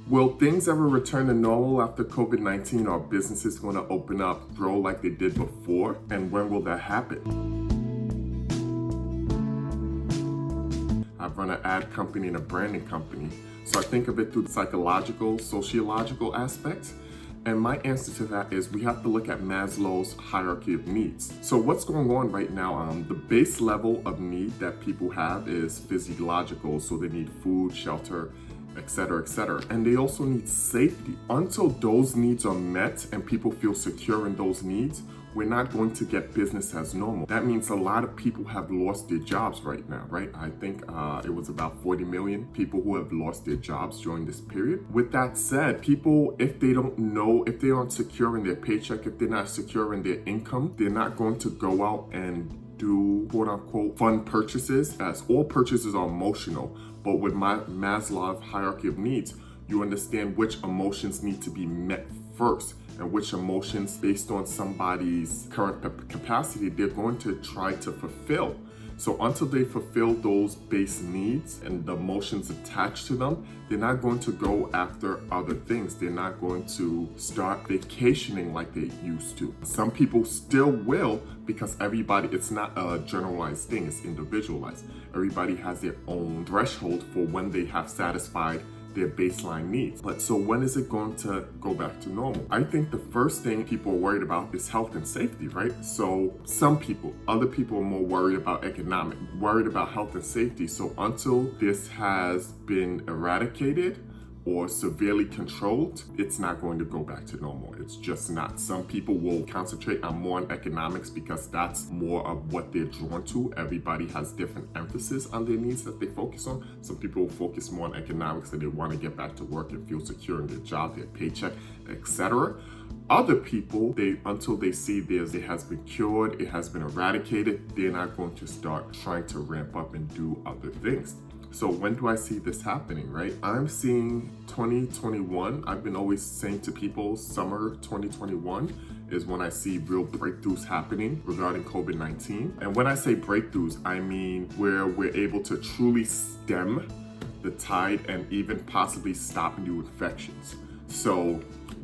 Will things ever return to normal after COVID-19? Are businesses going to open up, grow like they did before? And when will that happen? I've run an ad company and a branding company, so I think of it through the psychological, sociological aspects. And my answer to that is we have to look at Maslow's hierarchy of needs. So what's going on right now? The base level of need that people have is physiological, so they need food, shelter, etc., etc. And they also need safety. Until those needs are met and people feel secure in those needs, we're not going to get business as normal. That means a lot of people have lost their jobs right now, right? I think it was about 40 million people who have lost their jobs during this period. With that said, people, if they don't know, if they aren't secure in their paycheck, if they're not secure in their income, they're not going to go out and do quote unquote fun purchases, as all purchases are emotional. But with my Maslow hierarchy of needs, you understand which emotions need to be met first and which emotions, based on somebody's current capacity, they're going to try to fulfill. So until they fulfill those base needs and the emotions attached to them, they're not going to go after other things. They're not going to start vacationing like they used to. Some people still will, because everybody, it's not a generalized thing, it's individualized. Everybody has their own threshold for when they have satisfied their baseline needs. But so when is it going to go back to normal? I think the first thing people are worried about is health and safety, right? So some people, other people are more worried about economic, worried about health and safety. So until this has been eradicated or severely controlled, it's not going to go back to normal. It's just not. Some people will concentrate on more on economics because that's more of what they're drawn to. Everybody has different emphasis on their needs that they focus on. Some people will focus more on economics and they want to get back to work and feel secure in their job, their paycheck, etc. Other people, until they see it has been cured, it has been eradicated, they're not going to start trying to ramp up and do other things. So when do I see this happening, right? I'm seeing 2021. I've been always saying to people, summer 2021 is when I see real breakthroughs happening regarding COVID-19. And when I say breakthroughs, I mean where we're able to truly stem the tide and even possibly stop new infections. So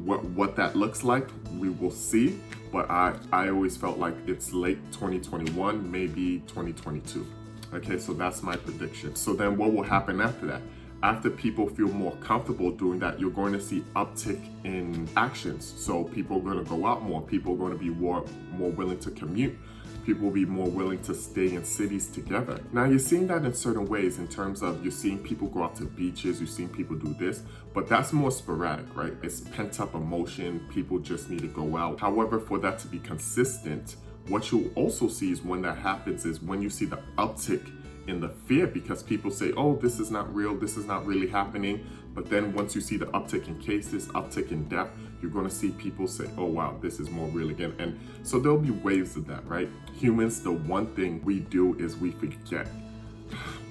what that looks like, we will see. But I always felt like it's late 2021, maybe 2022. Okay, so that's my prediction. So then what will happen after that? After people feel more comfortable doing that, you're going to see uptick in actions. So people are going to go out more. People are going to be more willing to commute. People will be more willing to stay in cities together. Now you're seeing that in certain ways in terms of you're seeing people go out to beaches, you're seeing people do this, but that's more sporadic, right? It's pent up emotion. People just need to go out. However, for that to be consistent, what you'll also see is when that happens is when you see the uptick in the fear, because people say, oh, this is not real, this is not really happening. But then once you see the uptick in cases, uptick in death, you're going to see people say, oh, wow, this is more real again. And so there'll be waves of that, right? Humans, the one thing we do is we forget.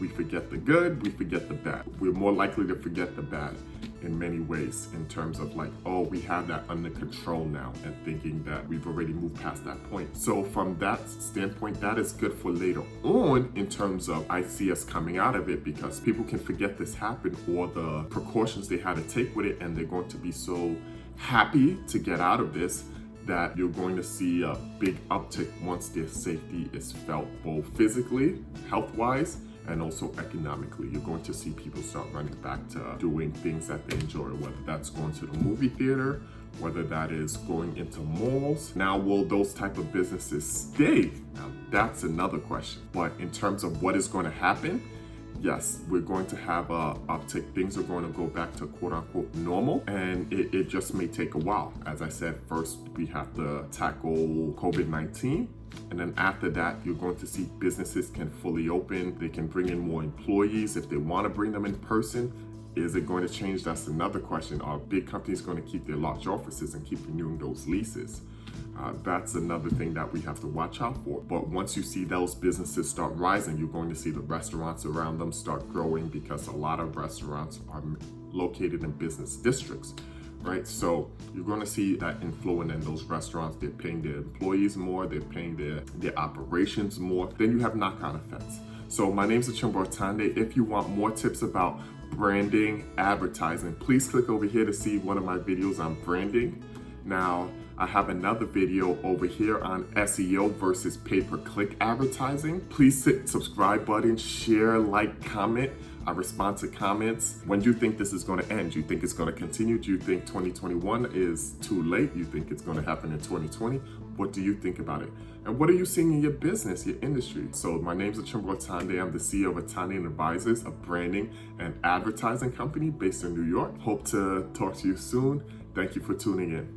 We forget the good, we forget the bad. We're more likely to forget the bad in many ways in terms of like, oh, we have that under control now, and thinking that we've already moved past that point. So from that standpoint, that is good for later on in terms of I see us coming out of it, because people can forget this happened or the precautions they had to take with it, and they're going to be so happy to get out of this that you're going to see a big uptick once their safety is felt, both physically, health-wise, and also economically. You're going to see people start running back to doing things that they enjoy, whether that's going to the movie theater, whether that is going into malls. Now, will those type of businesses stay? Now, that's another question. But in terms of what is going to happen, yes, we're going to have a uptick. Things are going to go back to quote unquote normal, and it just may take a while. As I said, first we have to tackle COVID-19. And then after that, you're going to see businesses can fully open. They can bring in more employees if they want to bring them in person. Is it going to change? That's another question. Are big companies going to keep their large offices and keep renewing those leases? That's another thing that we have to watch out for. But once you see those businesses start rising, you're going to see the restaurants around them start growing, because a lot of restaurants are located in business districts. Right, so you're going to see that influence in those restaurants. They're paying their employees more, they're paying their operations more. Then you have knock-on effects. So my name's Achumboro. If you want more tips about branding, advertising. Please click over here to see one of my videos on branding. Now, I have another video over here on SEO versus pay-per-click advertising. Please hit subscribe button, share, like, comment. I respond to comments. When do you think this is going to end? Do you think it's going to continue? Do you think 2021 is too late? Do you think it's going to happen in 2020? What do you think about it? And what are you seeing in your business, your industry? So my name's Achumboro Ataande. I'm the CEO of Ataande Advisors, a branding and advertising company based in New York. Hope to talk to you soon. Thank you for tuning in.